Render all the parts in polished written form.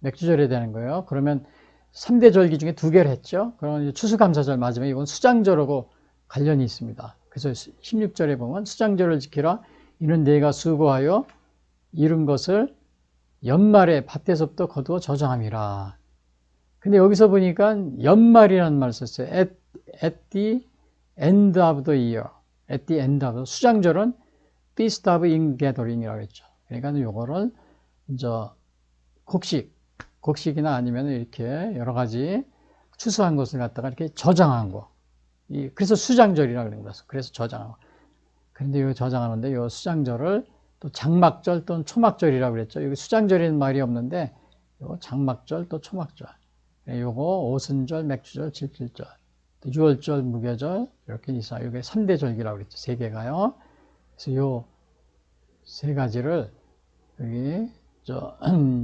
맥주절이 되는 거예요. 그러면 3대 절기 중에 2개를 했죠. 그러면 추수감사절 맞으면 이건 수장절하고 관련이 있습니다. 그래서 16절에 보면 수장절을 지키라. 이는 내가 수고하여 이룬 것을 연말에 밭에서부터 거두어 저장함이라. 근데 여기서 보니까 연말이라는 말을 썼어요. at the end of the year. at the end of the 수장절은 feast of ingathering이라고 했죠. 그러니까 요거를 이제 곡식이나 아니면 이렇게 여러 가지 추수한 것을 갖다가 이렇게 저장한 거. 그래서 수장절이라고 그러는 거죠. 그래서 저장하고. 그런데 이 저장하는데 이 수장절을 또 장막절 또는 초막절이라고 그랬죠. 여기 수장절이라는 말이 없는데 요 장막절 또 초막절. 요거 오순절, 맥주절, 질질절, 또 유월절, 무교절 이렇게 있어요. 이게 3대 절기라고 그랬죠. 3개가요. 그래서 요 3가지를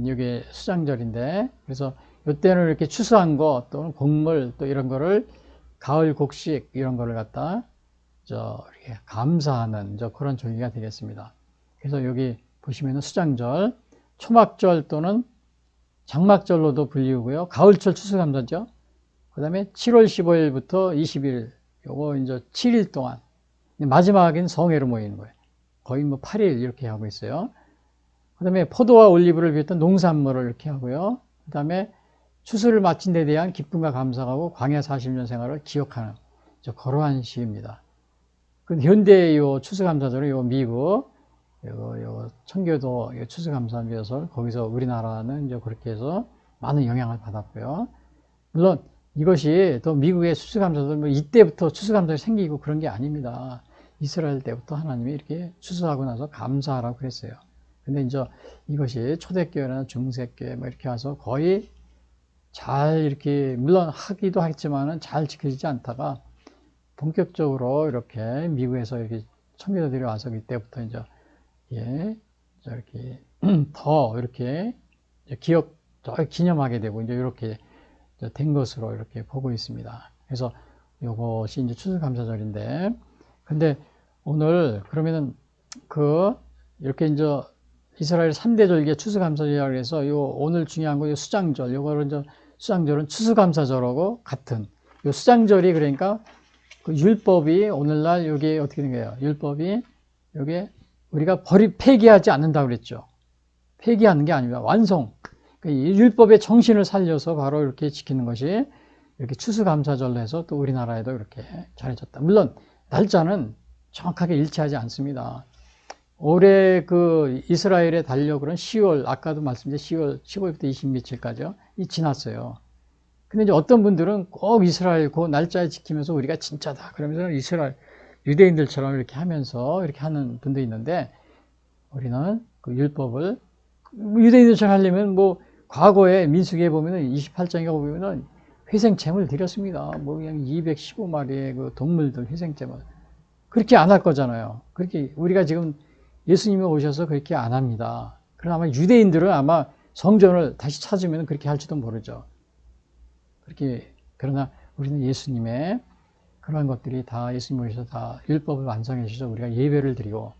여기 수장절인데 그래서 요때는 이렇게 추수한 거 또는 곡물 또 이런 거를 가을 곡식 이런 거를 갖다 이렇게 감사하는 그런 절기가 되겠습니다. 그래서 여기 보시면은 수장절, 초막절 또는 장막절로도 불리우고요. 가을철 추수감사죠. 그 다음에 7월 15일부터 20일, 요거 이제 7일 동안. 마지막에는 성회로 모이는 거예요. 거의 8일 이렇게 하고 있어요. 그 다음에 포도와 올리브를 비롯한 농산물을 이렇게 하고요. 그 다음에 추수를 마친 데 대한 기쁨과 감사하고 광야 40년 생활을 기억하는 그러한 시입니다. 그 현대 요 추수감사절은 요 미국, 요 청교도 추수감사절 거기서 우리나라는 이제 그렇게 해서 많은 영향을 받았고요. 물론 이것이 또 미국의 추수감사절 이때부터 추수감사절이 생기고 그런 게 아닙니다. 이스라엘 때부터 하나님이 이렇게 추수하고 나서 감사하라고 그랬어요. 근데 이제 이것이 초대교회나 중세교회 이렇게 와서 거의 잘 이렇게 물론 하기도 했지만은 잘 지켜지지 않다가 본격적으로 이렇게 미국에서 이렇게 청교도들이 와서 이때부터 이제 이렇게 더 이렇게 기념하게 되고 이제 이렇게 된 것으로 이렇게 보고 있습니다. 그래서 이것이 이제 추수감사절인데, 근데 오늘 그러면은 이렇게 이제 이스라엘 3대 절기의 추수감사절이라고 해서 오늘 중요한 거 수장절, 요거를 이제 수장절은 추수감사절하고 같은 요 수장절이 그러니까 그 율법이 오늘날 여기 어떻게 된 거예요? 율법이 여기 우리가 폐기하지 않는다고 그랬죠. 폐기하는 게 아닙니다. 완성. 이 율법의 정신을 살려서 바로 이렇게 지키는 것이 이렇게 추수감사절로 해서 또 우리나라에도 이렇게 잘해졌다. 물론 날짜는 정확하게 일치하지 않습니다. 올해 이스라엘의 달력으로는 10월, 아까도 말씀드린 10월 15일부터 20 며칠까지요. 지났어요. 근데 이제 어떤 분들은 꼭 이스라엘 그 날짜에 지키면서 우리가 진짜다. 그러면서 이스라엘 유대인들처럼 이렇게 하면서 이렇게 하는 분도 있는데 우리는 그 율법을 유대인들처럼 하려면 과거에 민수기에 보면은 28장에 보면은 회생제물 드렸습니다. 그냥 215마리의 그 동물들 회생제물. 그렇게 안 할 거잖아요. 그렇게 우리가 지금 예수님이 오셔서 그렇게 안 합니다. 그러나 아마 유대인들은 아마 성전을 다시 찾으면 그렇게 할지도 모르죠. 그러나 우리는 예수님의 그런 것들이 다 예수님 오셔서 다 율법을 완성해 주셔서 우리가 예배를 드리고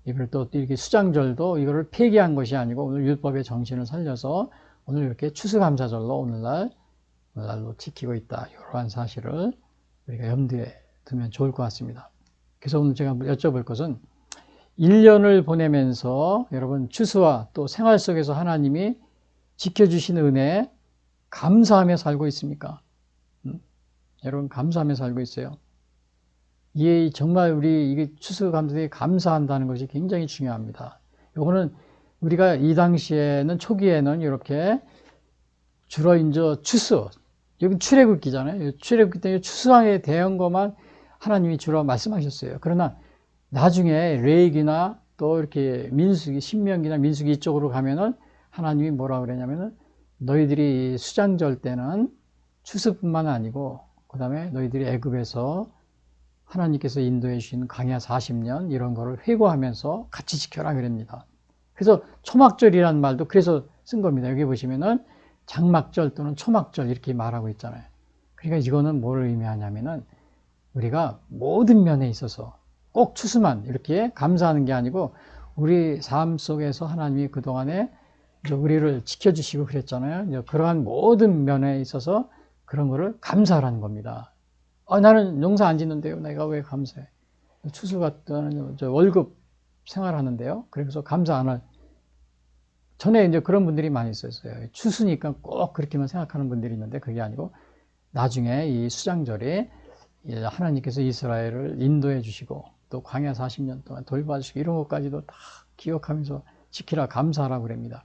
예배를 또 이렇게 수장절도 이거를 폐기한 것이 아니고 오늘 율법의 정신을 살려서 오늘 이렇게 추수감사절로 오늘날로 지키고 있다. 이러한 사실을 우리가 염두에 두면 좋을 것 같습니다. 그래서 오늘 제가 여쭤볼 것은 1년을 보내면서 여러분 추수와 또 생활 속에서 하나님이 지켜주신 은혜에 감사하며 살고 있습니까? 여러분 감사하며 살고 있어요. 정말 우리 이게 추수감사에 감사한다는 것이 굉장히 중요합니다. 요거는 우리가 이 당시에는 초기에는 이렇게 주로 이제 여기 출애굽기잖아요. 출애굽기 때문에 추수함에 대한 것만 하나님이 주로 말씀하셨어요. 그러나 나중에 레위기나 또 이렇게 민수기, 신명기나 민수기 이쪽으로 가면은 하나님이 뭐라 그러냐면은 너희들이 수장절 때는 추수뿐만 아니고 그 다음에 너희들이 애굽에서 하나님께서 인도해 주신 광야 40년 이런 거를 회고하면서 같이 지켜라 그럽니다. 그래서 초막절이라는 말도 그래서 쓴 겁니다. 여기 보시면은 장막절 또는 초막절 이렇게 말하고 있잖아요. 그러니까 이거는 뭘 의미하냐면은 우리가 모든 면에 있어서 꼭 추수만 이렇게 감사하는 게 아니고 우리 삶 속에서 하나님이 그동안에 이제 우리를 지켜주시고 그랬잖아요. 이제 그러한 모든 면에 있어서 그런 거를 감사하라는 겁니다. 나는 농사 안 짓는데요. 내가 왜 감사해? 추수 같은 월급 생활하는데요. 그래서 감사 안 할. 전에 이제 그런 분들이 많이 있었어요. 추수니까 꼭 그렇게만 생각하는 분들이 있는데 그게 아니고 나중에 이 수장절에 하나님께서 이스라엘을 인도해 주시고 또 광야 40년 동안 돌봐주시고 이런 것까지도 다 기억하면서 지키라 감사하라고 그럽니다.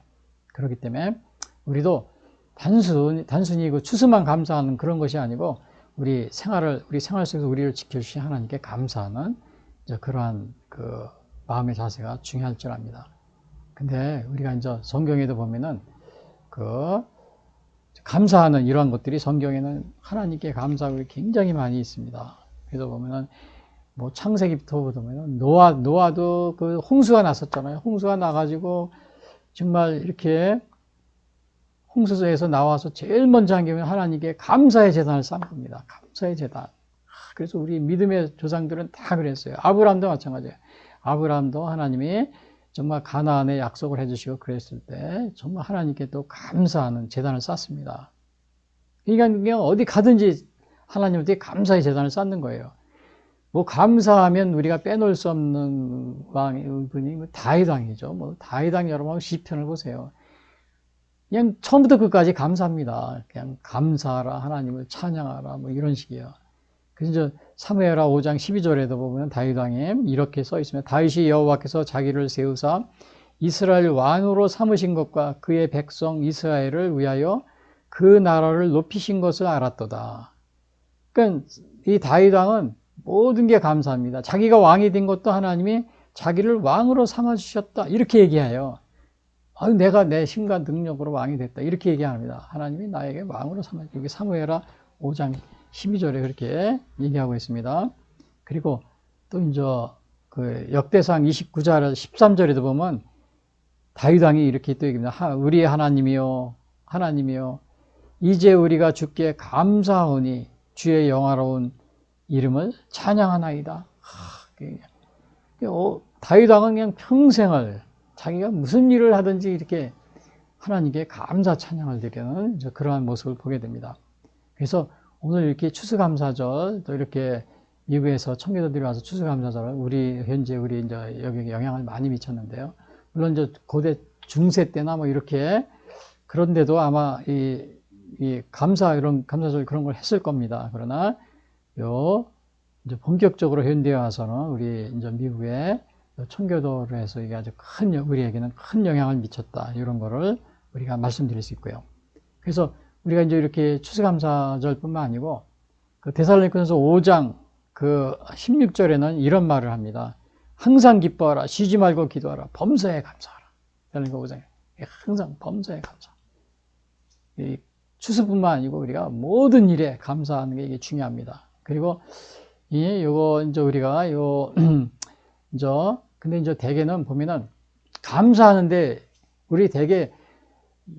그렇기 때문에 우리도 단순히 그 추수만 감사하는 그런 것이 아니고 우리 생활 속에서 우리를 지켜주신 하나님께 감사하는 그러한 그 마음의 자세가 중요할 줄 압니다. 근데 우리가 이제 성경에도 보면은 그 감사하는 이러한 것들이 성경에는 하나님께 감사하고 굉장히 많이 있습니다. 그래서 보면은 뭐 창세기부터 보면은 노아도 그 홍수가 났었잖아요. 홍수가 나가지고 정말 이렇게 홍수에서 나와서 제일 먼저 한 게 하나님께 감사의 제단을 쌓은 겁니다. 감사의 제단. 그래서 우리 믿음의 조상들은 다 그랬어요. 아브라함도 마찬가지예요. 아브라함도 하나님이 정말 가나안에 약속을 해주시고 그랬을 때 정말 하나님께 또 감사하는 제단을 쌓습니다. 그러니까 그냥 어디 가든지 하나님한테 감사의 제단을 쌓는 거예요. 뭐 감사하면 우리가 빼놓을 수 없는 분이 다윗 왕이죠. 뭐 다윗 왕 여러분 시편을 보세요. 그냥 처음부터 끝까지 감사합니다. 그냥 감사하라, 하나님을 찬양하라, 뭐 이런 식이에요. 그래서 사무엘하 5장 12절에도 보면 다윗 왕이 이렇게 써 있습니다. 다윗이 여호와께서 자기를 세우사 이스라엘 왕으로 삼으신 것과 그의 백성 이스라엘을 위하여 그 나라를 높이신 것을 알았도다. 그러니까 이 다윗 왕은 모든 게 감사합니다. 자기가 왕이 된 것도 하나님이 자기를 왕으로 삼아주셨다. 이렇게 얘기해요. 내가 내 힘과 능력으로 왕이 됐다. 이렇게 얘기합니다. 하나님이 나에게 왕으로 삼아주셨다. 여기 사무엘하 5장 12절에 그렇게 얘기하고 있습니다. 그리고 또 이제 그 역대상 29절 13절에도 보면 다윗 왕이 이렇게 또 얘기합니다. 우리의 하나님이요 이제 우리가 주께 감사하오니 주의 영화로운 이름을 찬양하나이다. 다윗 왕은 그냥 평생을 자기가 무슨 일을 하든지 이렇게 하나님께 감사 찬양을 드리는 그러한 모습을 보게 됩니다. 그래서 오늘 이렇게 추수감사절 또 이렇게 미국에서 청교도들이 와서 추수감사절 현재 우리 이제 여기 영향을 많이 미쳤는데요. 물론 이제 고대 중세 때나 뭐 이렇게 그런데도 아마 이 이런 감사절 그런 걸 했을 겁니다. 그러나 이제 본격적으로 현대에 와서는 우리 이제 미국의 청교도로 해서 이게 아주 우리에게는 큰 영향을 미쳤다. 이런 거를 우리가 말씀드릴 수 있고요. 그래서 우리가 이제 이렇게 추수감사절뿐만 아니고 그 데살로니가서 5장 그 16절에는 이런 말을 합니다. 항상 기뻐하라, 쉬지 말고 기도하라, 범사에 감사하라. 데살로니가 5장에 항상 범사에 감사. 이 추수뿐만 아니고 우리가 모든 일에 감사하는 게 이게 중요합니다. 그리고 요거 이제 우리가 근데 이제 대개는 보면은 감사하는데 우리 대개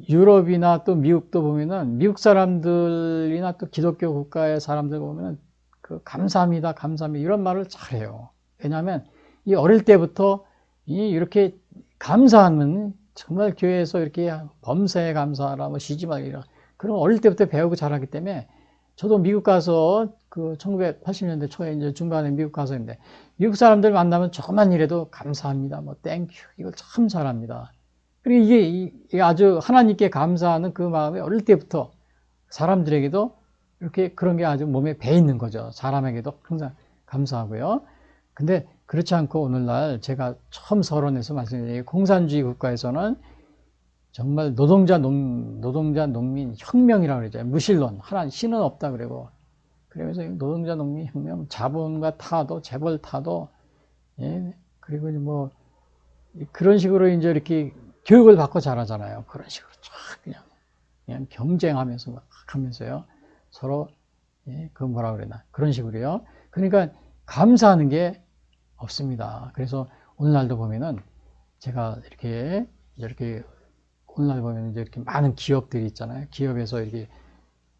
유럽이나 또 미국도 보면은 미국 사람들이나 또 기독교 국가의 사람들 보면은 그 감사합니다 이런 말을 잘해요. 왜냐하면 이 어릴 때부터 이렇게 감사하면 정말 교회에서 이렇게 범사에 감사하라, 뭐 쉬지 말고 이런 그런 어릴 때부터 배우고 자라기 때문에 저도 미국 가서 그 1980년대 초에 이제 중반에 미국 가서인데 미국 사람들 만나면 조금만 일해도 감사합니다, 뭐 땡큐 이걸 참 잘합니다. 그리고 이게 아주 하나님께 감사하는 그 마음이 어릴 때부터 사람들에게도 이렇게 그런 게 아주 몸에 배 있는 거죠. 사람에게도 항상 감사하고요. 근데 그렇지 않고 오늘날 제가 처음 서론에서 말씀드린 공산주의 국가에서는 정말 노동자 농민 혁명이라고 그러죠. 무신론, 신은 없다 그러고. 그러면서 노동자 농민 혁명, 자본과 타도, 재벌 타도, 그리고 뭐 그런 식으로 이제 이렇게 교육을 받고 자라잖아요. 그런 식으로 쫙 그냥 경쟁하면서 막 하면서요. 서로 그 뭐라 그러나 그런 식으로요. 그러니까 감사하는 게 없습니다. 그래서 오늘날도 보면은 제가 이렇게 오늘날 보면 이제 이렇게 많은 기업들이 있잖아요. 기업에서 이렇게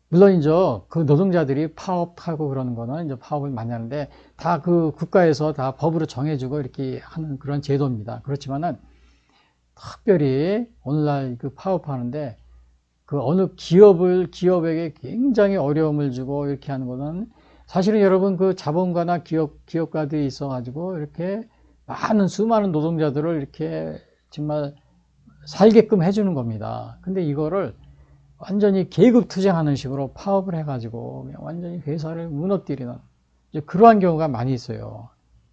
물론 이제 그 노동자들이 파업하고 그러는 거는 이제 파업을 많이 하는데 다 그 국가에서 다 법으로 정해주고 이렇게 하는 그런 제도입니다. 그렇지만은 특별히 오늘날 그 파업하는데 그 어느 기업에게 굉장히 어려움을 주고 이렇게 하는 거는 사실은 여러분 그 자본가나 기업가들이 있어가지고 이렇게 수많은 노동자들을 이렇게 정말 살게끔 해주는 겁니다. 근데 이거를 완전히 계급투쟁하는 식으로 파업을 해가지고 그냥 완전히 회사를 무너뜨리는 이제 그러한 경우가 많이 있어요.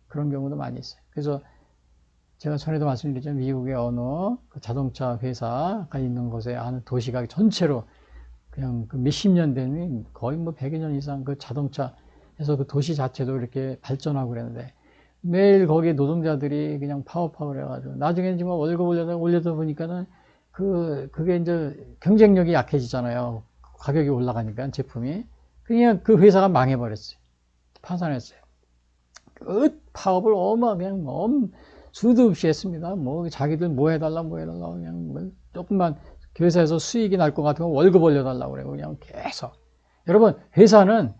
그런 경우도 많이 있어요. 그래서 제가 전에도 말씀드렸지만 미국의 어느 그 자동차 회사가 있는 곳에 한 도시가 전체로 그냥 그 몇십 년 된 거의 뭐 100여 년 이상 그 자동차에서 그 도시 자체도 이렇게 발전하고 그랬는데 매일 거기에 노동자들이 그냥 파업하고 그래가지고 나중에 지금 월급 올려다 보니까는 그게 이제 경쟁력이 약해지잖아요. 가격이 올라가니까 제품이. 그냥 그 회사가 망해버렸어요. 파산했어요. 그 파업을 그냥 수도 없이 했습니다. 뭐 자기들 뭐 해달라 그냥 뭐 조금만 회사에서 수익이 날 것 같으면 월급 올려달라고 그래요. 그냥 계속. 여러분 회사는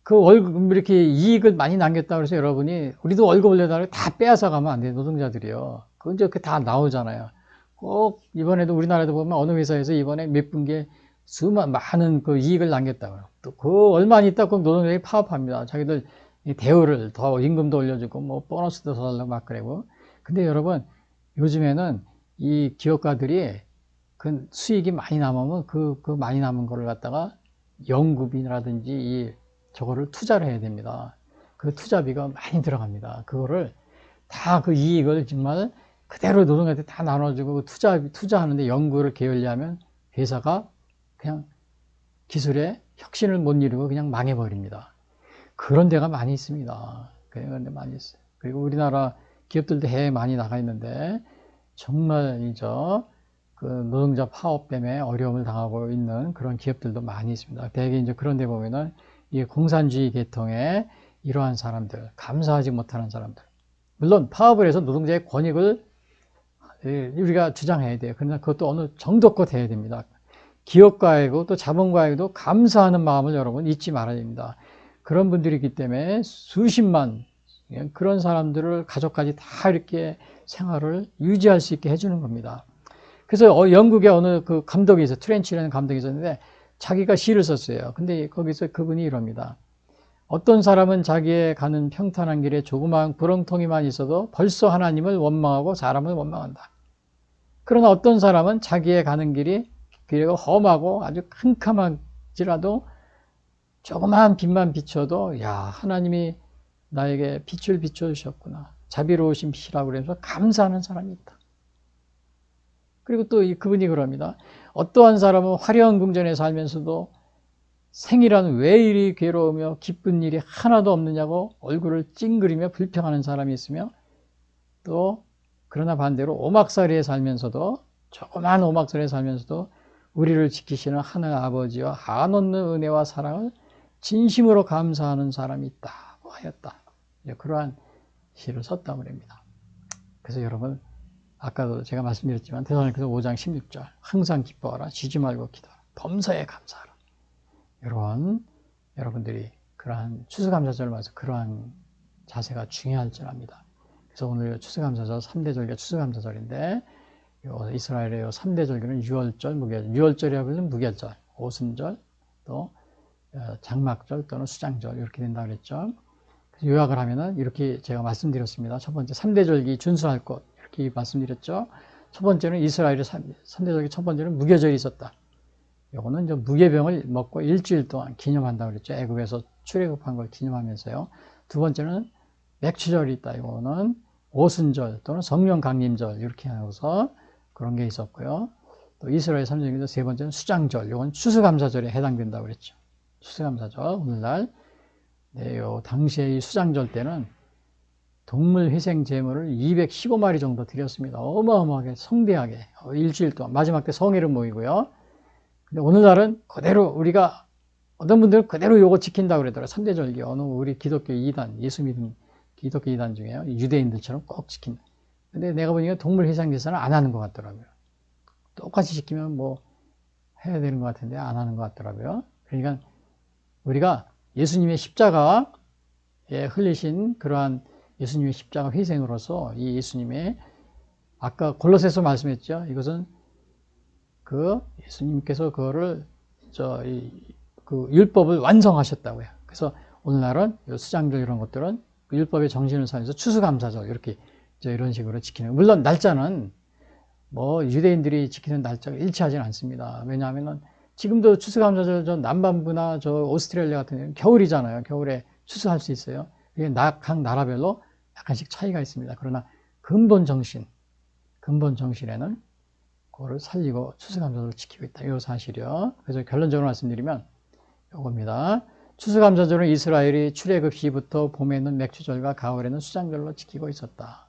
그 월급 이렇게 이익을 많이 남겼다고 해서 여러분이 우리도 월급 올려달라고 다 빼앗아 가면 안 돼요. 노동자들이요. 그건 이제 다 나오잖아요. 꼭 이번에도 우리나라도 보면 어느 회사에서 이번에 몇 분기에 많은 그 이익을 남겼다고요. 또 그 얼마 안 있다 그 노동자들이 파업합니다. 자기들 대우를 더 임금도 올려주고 뭐 보너스도 더 달라고 막 그러고. 근데 여러분 요즘에는 이 기업가들이 그 수익이 많이 남으면 그 많이 남은 거를 갖다가 연구비라든지 저거를 투자를 해야 됩니다. 그 투자비가 많이 들어갑니다. 그거를 다 그 이익을 정말 그대로 노동자한테 다 나눠주고 투자하는데 연구를 게을리하면 회사가 그냥 기술에 혁신을 못 이루고 그냥 망해버립니다. 그런 데가 많이 있습니다. 그런 데 많이 있어요. 그리고 우리나라 기업들도 해외에 많이 나가 있는데 정말 그 노동자 파업 때문에 어려움을 당하고 있는 그런 기업들도 많이 있습니다. 대개 이제 그런 데 보면은 이 공산주의 계통의 이러한 사람들, 감사하지 못하는 사람들. 물론 파업을 해서 노동자의 권익을 우리가 주장해야 돼요. 그러나 그것도 어느 정도껏 해야 됩니다. 기업가에게도 또 자본가에게도 감사하는 마음을 여러분 잊지 말아야 됩니다. 그런 분들이 있기 때문에 수십만 그런 사람들을 가족까지 다 이렇게 생활을 유지할 수 있게 해주는 겁니다. 그래서 영국에 어느 그 감독이 있어요. 트렌치라는 감독이 있었는데 자기가 시를 썼어요. 근데 거기서 그분이 이럽니다. 어떤 사람은 자기의 가는 평탄한 길에 조그마한 구렁텅이만 있어도 벌써 하나님을 원망하고 사람을 원망한다. 그러나 어떤 사람은 자기의 가는 길이 험하고 아주 캄캄할지라도 조그마한 빛만 비춰도 야 하나님이 나에게 빛을 비춰주셨구나. 자비로우신 빛이라고 그래서 감사하는 사람이 있다. 그리고 또 그분이 그럽니다. 어떠한 사람은 화려한 궁전에 살면서도 생이란 왜 이리 괴로우며 기쁜 일이 하나도 없느냐고 얼굴을 찡그리며 불평하는 사람이 있으며 또 그러나 반대로 오막살이에 살면서도 조그만 오막살이에 살면서도 우리를 지키시는 하늘 아버지와 한없는 은혜와 사랑을 진심으로 감사하는 사람이 있다고 하였다. 그러한 시를 썼다고 합니다. 그래서 여러분 아까도 제가 말씀드렸지만 데살로니가서 5장 16절 항상 기뻐하라 쉬지 말고 기도하라 범사에 감사하라. 이런 여러분들이 그러한 추수감사절을 맞아서 그러한 자세가 중요할 줄 압니다. 그래서 오늘 추수감사절 3대 절기가 추수감사절인데 이스라엘의 3대 절기는 유월절, 무교절, 유월절이라고 하면 무교절, 오순절, 또 장막절 또는 수장절 이렇게 된다 그랬죠. 그래서 요약을 하면은 이렇게 제가 말씀드렸습니다. 첫 번째 3대 절기 준수할 것 이렇게 말씀드렸죠. 첫 번째는 이스라엘의 3대 절기 첫 번째는 무교절이 있었다. 요거는 이제 무교병을 먹고 일주일 동안 기념한다고 그랬죠. 애굽에서 출애굽한 걸 기념하면서요. 두 번째는 맥추절이 있다. 이거는 오순절 또는 성령 강림절 이렇게 하고서 그런 게 있었고요. 또 이스라엘 3절기에서 세 번째는 수장절. 이건 추수감사절에 해당된다고 그랬죠. 추수감사절 오늘날 네, 요 당시의 수장절 때는 동물 희생 제물을 215마리 정도 드렸습니다. 어마어마하게 성대하게 일주일 동안 마지막 때 성회를 모이고요. 근데 오늘날은 그대로 우리가 어떤 분들은 그대로 요거 지킨다고 그러더라고요. 3대 절기 어느 우리 기독교 2단 예수 믿는 기독교 2단 중에요. 유대인들처럼 꼭 지킨다. 근데 내가 보니까 동물 희생 제사는 안 하는 것 같더라고요. 똑같이 지키면 뭐 해야 되는 것 같은데 안 하는 것 같더라고요. 그러니까 우리가 예수님의 십자가에 흘리신 그러한 예수님의 십자가 희생으로서 이 예수님의 아까 골로새서 말씀했죠. 이것은 그 예수님께서 그거를 그 율법을 완성하셨다고요. 그래서 오늘날은 수장절 이런 것들은 그 율법의 정신을 살려서 추수감사절 이렇게 이런 식으로 지키는. 물론 날짜는 뭐 유대인들이 지키는 날짜가 일치하지는 않습니다. 왜냐하면은 지금도 추수감사절 저 남반부나 저 오스트레일리아 같은 경우는 겨울이잖아요. 겨울에 추수할 수 있어요. 이게 각 나라별로 약간씩 차이가 있습니다. 그러나 근본 정신에는 그거를 살리고 추수감사절을 지키고 있다. 이 사실이요. 그래서 결론적으로 말씀드리면 이겁니다. 추수감사절은 이스라엘이 출애굽 시부터 봄에는 맥주절과 가을에는 수장절로 지키고 있었다.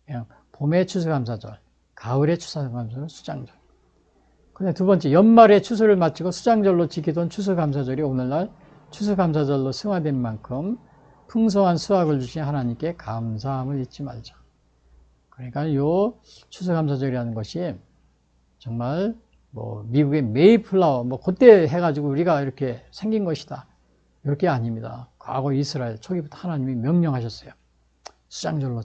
그냥 봄에 추수감사절, 가을에 추수감사절, 수장절. 근데 두 번째, 연말에 추수를 마치고 수장절로 지키던 추수감사절이 오늘날 추수감사절로 승화된 만큼 풍성한 수확을 주신 하나님께 감사함을 잊지 말자. 그러니까 이 추수감사절이라는 것이 정말 뭐 미국의 메이플라워 뭐 그때 해가지고 우리가 이렇게 생긴 것이다. 이렇게 아닙니다. 과거 이스라엘 초기부터 하나님이 명령하셨어요. 수장절로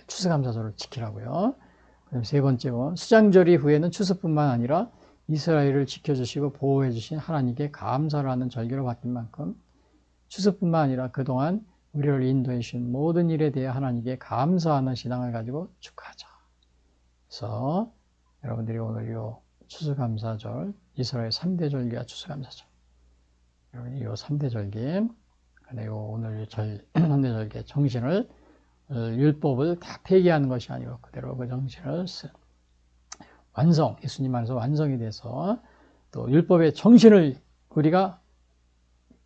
추수감사절을 지키라고요. 그다음 세 번째는 수장절 이후에는 추수뿐만 아니라 이스라엘을 지켜주시고 보호해주신 하나님께 감사를 하는 절기로 바뀐 만큼 추수뿐만 아니라 그동안 우리를 인도해 주신 모든 일에 대해 하나님께 감사하는 신앙을 가지고 축하하자. 그래서 여러분들이 오늘 이 추수감사절, 이스라엘 3대 절기와 추수감사절. 여러분이 이 3대 절기, 오늘 3대 절기의 정신을, 율법을 다 폐기하는 것이 아니고 그대로 그 정신을 완성, 예수님 안에서 완성이 돼서 또 율법의 정신을 우리가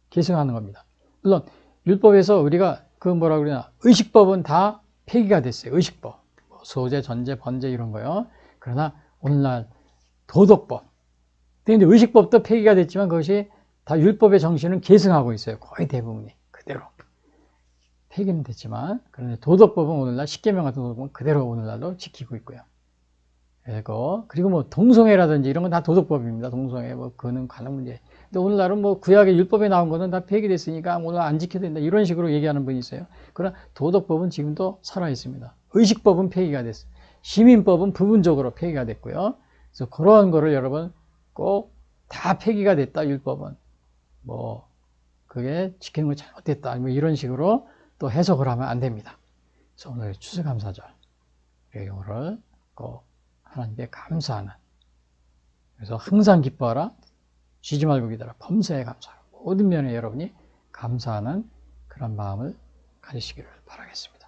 계승하는 겁니다. 물론 율법에서 우리가 그 뭐라 그러냐, 의식법은 다 폐기가 됐어요. 의식법, 소재, 전제, 번제 이런 거요. 그러나 오늘날 도덕법, 근데 의식법도 폐기가 됐지만 그것이 다 율법의 정신은 계승하고 있어요. 거의 대부분이 그대로 폐기는 됐지만, 그런데 도덕법은 오늘날 십계명 같은 도덕법은 그대로 오늘날도 지키고 있고요. 그리고 뭐 동성애라든지 이런 건 다 도덕법입니다. 동성애, 뭐 그는 가는 문제. 근데 오늘날은 뭐 구약의 율법에 나온 거는 다 폐기됐으니까 오늘 안 지켜야 된다. 이런 식으로 얘기하는 분이 있어요. 그러나 도덕법은 지금도 살아 있습니다. 의식법은 폐기가 됐어요. 시민법은 부분적으로 폐기가 됐고요. 그래서 그런 거를 여러분 꼭 다 폐기가 됐다. 율법은 뭐 그게 지키는 거 잘못됐다. 뭐 이런 식으로 또 해석을 하면 안 됩니다. 그래서 오늘 추수감사절 이거를 꼭 하나님께 감사하는, 그래서 항상 기뻐하라, 쉬지 말고 기다려, 범사에 감사하라. 모든 면에 여러분이 감사하는 그런 마음을 가지시기를 바라겠습니다.